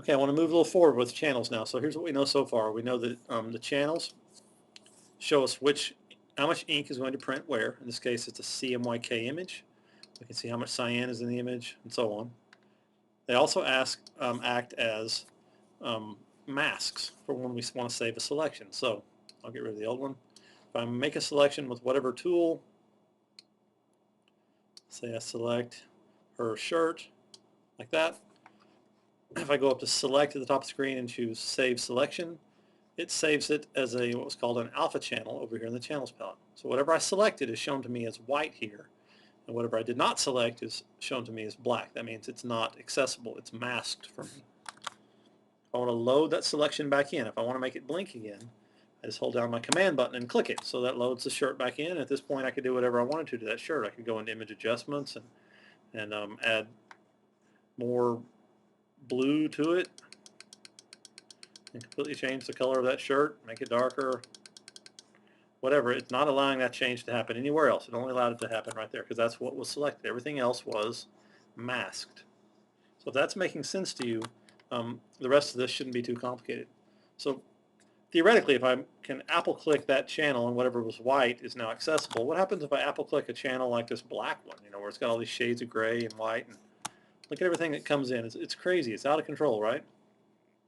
Okay, I want to move a little forward with channels now. So here's what we know so far. We know that the channels show us how much ink is going to print where. In this case, it's a CMYK image. We can see how much cyan is in the image and so on. They also act as masks for when we want to save a selection. So I'll get rid of the old one. If I make a selection with whatever tool, say I select her shirt like that. If I go up to select at the top of the screen and choose Save Selection, it saves it as what was called an alpha channel over here in the Channels palette. So whatever I selected is shown to me as white here, and whatever I did not select is shown to me as black. That means it's not accessible. It's masked for me. If I want to load that selection back in, if I want to make it blink again, I just hold down my command button and click it. So that loads the shirt back in. At this point, I could do whatever I wanted to that shirt. I could go into image adjustments and add more blue to it and completely change the color of that shirt, make it darker, whatever. It's not allowing that change to happen anywhere else. It only allowed it to happen right there because that's what was selected. Everything else was masked. So if that's making sense to you, the rest of this shouldn't be too complicated. So theoretically, if I can Apple click that channel and whatever was white is now accessible, what happens if I Apple click a channel like this black one, where it's got all these shades of gray and white, and look at everything that comes in. It's crazy. It's out of control, right?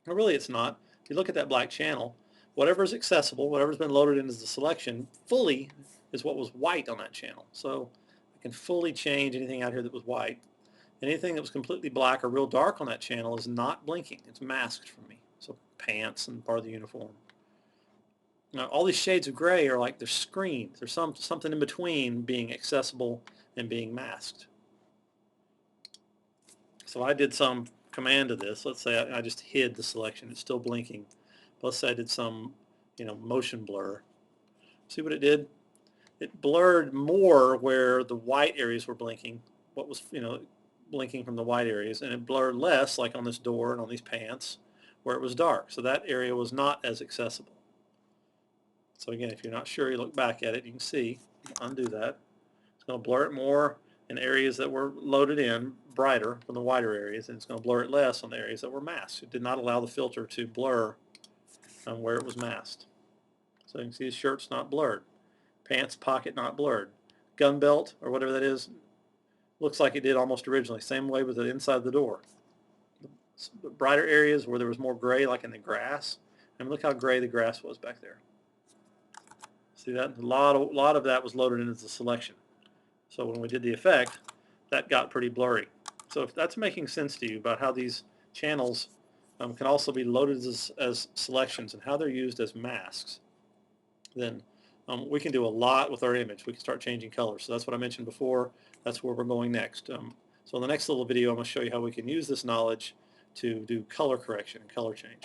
Well, really it's not. If you look at that black channel, whatever is accessible, whatever's been loaded into the selection, fully is what was white on that channel. So I can fully change anything out here that was white. Anything that was completely black or real dark on that channel is not blinking. It's masked from me. So pants and part of the uniform. Now all these shades of gray are like they're screened. There's something in between being accessible and being masked. So I did some command to this. Let's say I just hid the selection. It's still blinking. Let's say I did some, motion blur. See what it did? It blurred more where the white areas were blinking, what was, blinking from the white areas, and it blurred less, like on this door and on these pants, where it was dark. So that area was not as accessible. So again, if you're not sure, you look back at it, you can see, undo that. It's going to blur it more in areas that were loaded in, brighter from the wider areas, and it's going to blur it less on the areas that were masked. It did not allow the filter to blur where it was masked. So you can see the shirt's not blurred. Pants pocket not blurred. Gun belt, or whatever that is, looks like it did almost originally. Same way with the inside the door. The brighter areas where there was more gray, like in the grass, and look how gray the grass was back there. See that? A lot of that was loaded into the selection. So when we did the effect, that got pretty blurry. So if that's making sense to you about how these channels can also be loaded as selections and how they're used as masks, then we can do a lot with our image. We can start changing colors. So that's what I mentioned before. That's where we're going next. So in the next little video, I'm going to show you how we can use this knowledge to do color correction and color change.